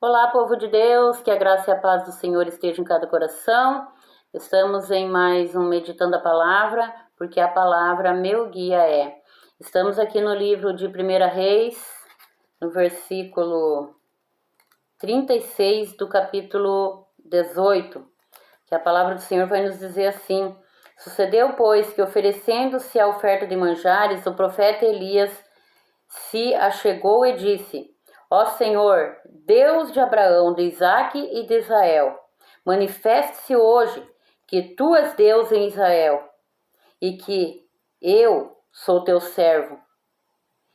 Olá, povo de Deus, que a graça e a paz do Senhor esteja em cada coração. Estamos em mais um Meditando a Palavra, porque a palavra meu guia é. Estamos aqui no livro de 1 Reis, no versículo 36 do capítulo 18, que a palavra do Senhor vai nos dizer assim: Sucedeu, pois, que oferecendo-se a oferta de manjares, o profeta Elias se achegou e disse: Ó Senhor, Deus de Abraão, de Isaque e de Israel, manifeste-se hoje que tu és Deus em Israel, e que eu sou teu servo,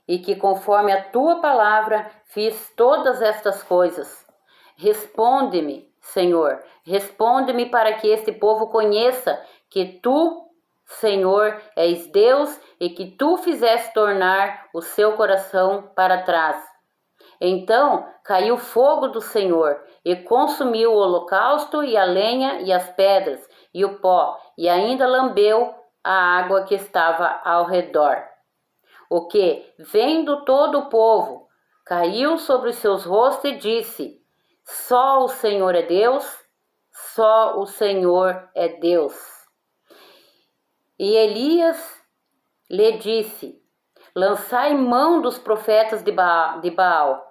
e que conforme a tua palavra fiz todas estas coisas. Responde-me, Senhor, responde-me para que este povo conheça que tu, Senhor, és Deus e que tu fizeste tornar o seu coração para trás. Então caiu fogo do Senhor e consumiu o holocausto e a lenha e as pedras e o pó, e ainda lambeu a água que estava ao redor. O que, vendo todo o povo, caiu sobre os seus rostos e disse: Só o Senhor é Deus, só o Senhor é Deus. E Elias lhe disse: Lançai mão dos profetas de Baal,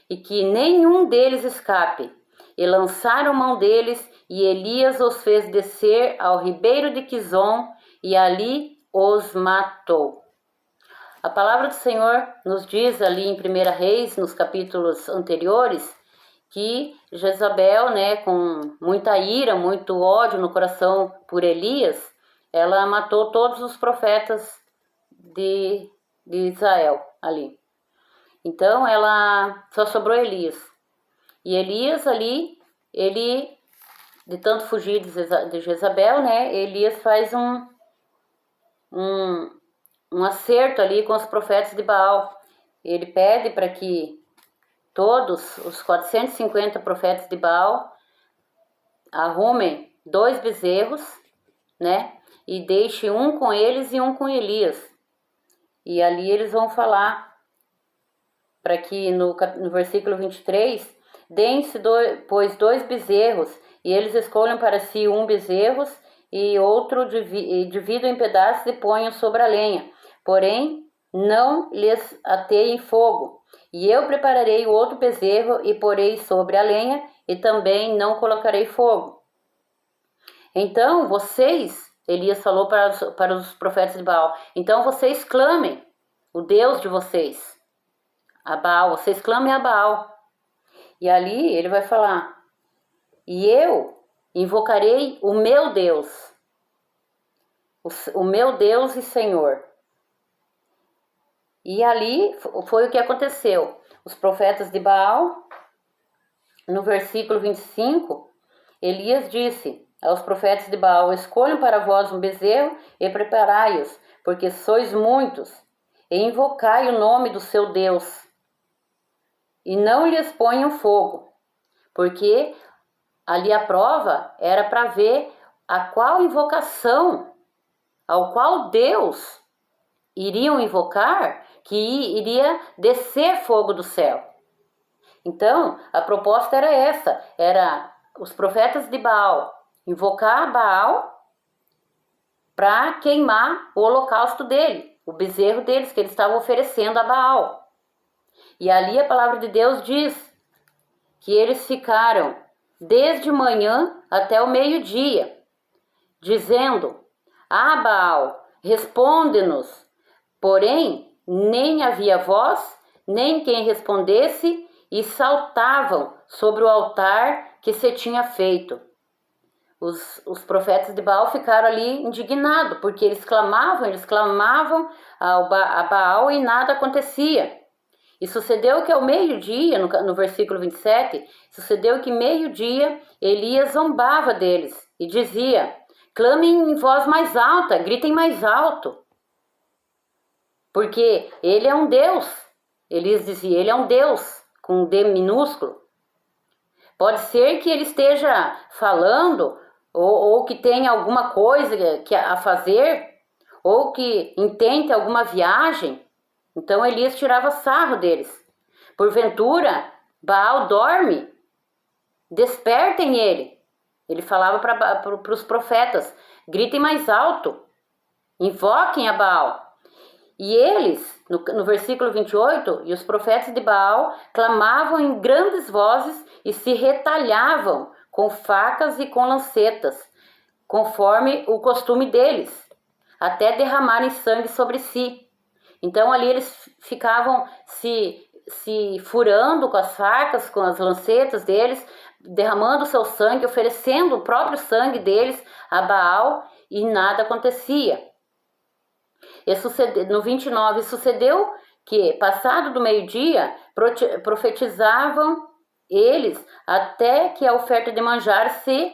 e que nenhum deles escape. E lançaram mão deles, e Elias os fez descer ao ribeiro de Quizon, e ali os matou. A palavra do Senhor nos diz ali em 1 Reis, nos capítulos anteriores, que Jezabel, com muita ira, muito ódio no coração por Elias, ela matou todos os profetas de Israel ali. Então ela só sobrou Elias. E Elias ali, ele, de tanto fugir de Jezabel, Elias faz um acerto ali com os profetas de Baal. Ele pede para que todos os 450 profetas de Baal arrumem 2 bezerros, e deixe um com eles e um com Elias. E ali eles vão falar para que no versículo 23, deem-se, pois, 2 bezerros, e eles escolham para si um bezerro e outro dividam em pedaços e ponham sobre a lenha. Porém, não lhes ateiem fogo. E eu prepararei o outro bezerro e porei sobre a lenha, e também não colocarei fogo. Então vocês, Elias falou para os profetas de Baal, então vocês clamem o Deus de vocês, a Baal, vocês clamem a Baal. E ali ele vai falar: e eu invocarei o meu Deus, o meu Deus e Senhor. E ali foi o que aconteceu. Os profetas de Baal, no versículo 25, Elias disse aos profetas de Baal: escolham para vós um bezerro e preparai-os, porque sois muitos, e invocai o nome do seu Deus. E não lhes ponham fogo, porque ali a prova era para ver a qual invocação, ao qual Deus iriam invocar, que iria descer fogo do céu. Então, a proposta era essa, era os profetas de Baal invocar Baal para queimar o holocausto dele, o bezerro deles, que eles estavam oferecendo a Baal. E ali a palavra de Deus diz que eles ficaram desde manhã até o meio-dia, dizendo: Baal, responde-nos. Porém, nem havia voz, nem quem respondesse, e saltavam sobre o altar que se tinha feito. Os profetas de Baal ficaram ali indignados, porque eles clamavam a Baal e nada acontecia. E sucedeu que ao meio-dia, no versículo 27, sucedeu que meio-dia Elias zombava deles e dizia: clamem em voz mais alta, gritem mais alto, porque ele é um Deus. Elias dizia: ele é um Deus, com um D minúsculo. Pode ser que ele esteja falando, ou que tenha alguma coisa a fazer, ou que intente alguma viagem. Então Elias tirava sarro deles. Porventura, Baal dorme despertem ele. Ele falava para os profetas, gritem mais alto, invoquem a Baal. E eles, no versículo 28, e os profetas de Baal clamavam em grandes vozes e se retalhavam com facas e com lancetas, conforme o costume deles, até derramarem sangue sobre si. Então ali eles ficavam se furando com as facas, com as lancetas deles, derramando seu sangue, oferecendo o próprio sangue deles a Baal, e nada acontecia. No 29, sucedeu que, passado do meio-dia, profetizavam eles até que a oferta de manjar se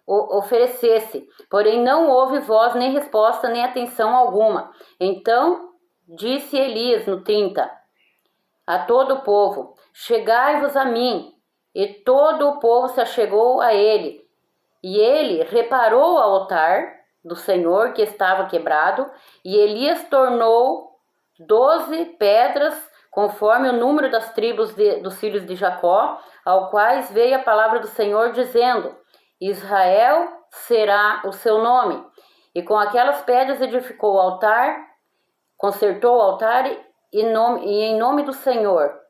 oferecesse. Porém, não houve voz, nem resposta, nem atenção alguma. Então, disse Elias, no 30, a todo o povo, chegai-vos a mim. E todo o povo se achegou a ele. E ele reparou o altar do Senhor que estava quebrado, e Elias tornou 12 pedras, conforme o número das tribos dos filhos de Jacó, ao quais veio a palavra do Senhor, dizendo, Israel será o seu nome. E com aquelas pedras edificou o altar, consertou o altar e em nome do Senhor.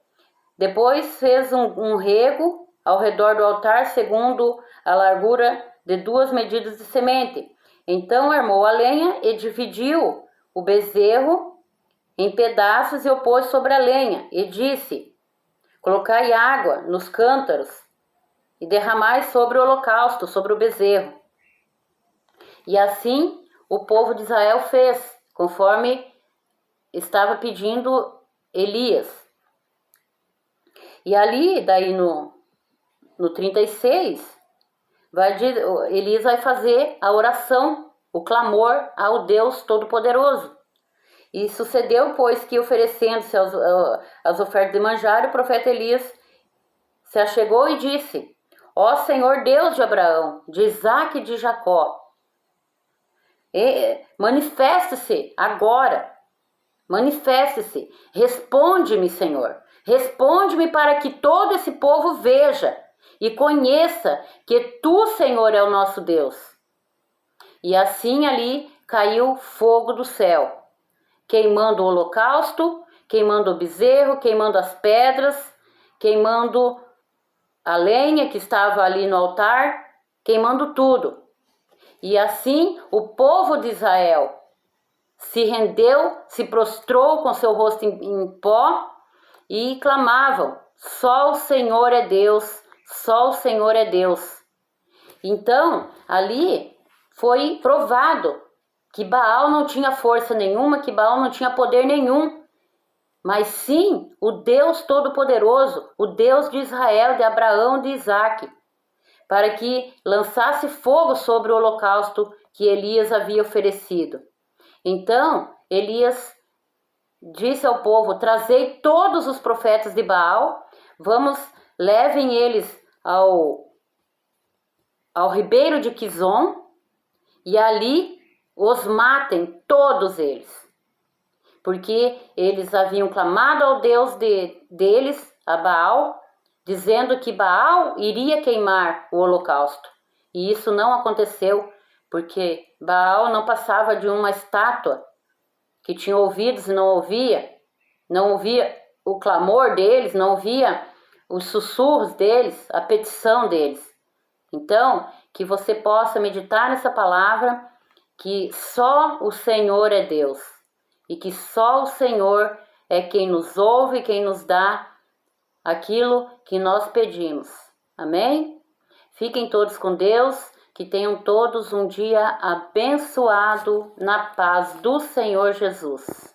Depois fez um rego ao redor do altar, segundo a largura de 2 medidas de semente. Então armou a lenha e dividiu o bezerro em pedaços e o pôs sobre a lenha. E disse, colocai água nos cântaros e derramai sobre o holocausto, sobre o bezerro. E assim o povo de Israel fez, conforme estava pedindo Elias. E ali, daí no 36, Elias vai fazer a oração, o clamor ao Deus Todo-Poderoso. E sucedeu, pois, que oferecendo-se as ofertas de manjar, o profeta Elias se achegou e disse, ó Senhor Deus de Abraão, de Isaque e de Jacó, manifeste-se agora, manifeste-se, responde-me, Senhor, responde-me para que todo esse povo veja e conheça que Tu, Senhor, é o nosso Deus. E assim ali caiu fogo do céu, queimando o holocausto, queimando o bezerro, queimando as pedras, queimando a lenha que estava ali no altar, queimando tudo. E assim o povo de Israel se rendeu, se prostrou com seu rosto em pó e clamavam, só o Senhor é Deus, só o Senhor é Deus. Então, ali foi provado que Baal não tinha força nenhuma, que Baal não tinha poder nenhum, mas sim o Deus Todo-Poderoso, o Deus de Israel, de Abraão, de Isaque, para que lançasse fogo sobre o holocausto que Elias havia oferecido. Então, Elias disse ao povo, trazei todos os profetas de Baal, levem eles ao ribeiro de Quizon, e ali os matem todos eles. Porque eles haviam clamado ao Deus deles, a Baal, dizendo que Baal iria queimar o holocausto. E isso não aconteceu, porque Baal não passava de uma estátua que tinha ouvidos e não ouvia o clamor deles, não ouvia os sussurros deles, a petição deles. Então, que você possa meditar nessa palavra, que só o Senhor é Deus, e que só o Senhor é quem nos ouve, quem nos dá aquilo que nós pedimos. Amém? Fiquem todos com Deus, que tenham todos um dia abençoado na paz do Senhor Jesus.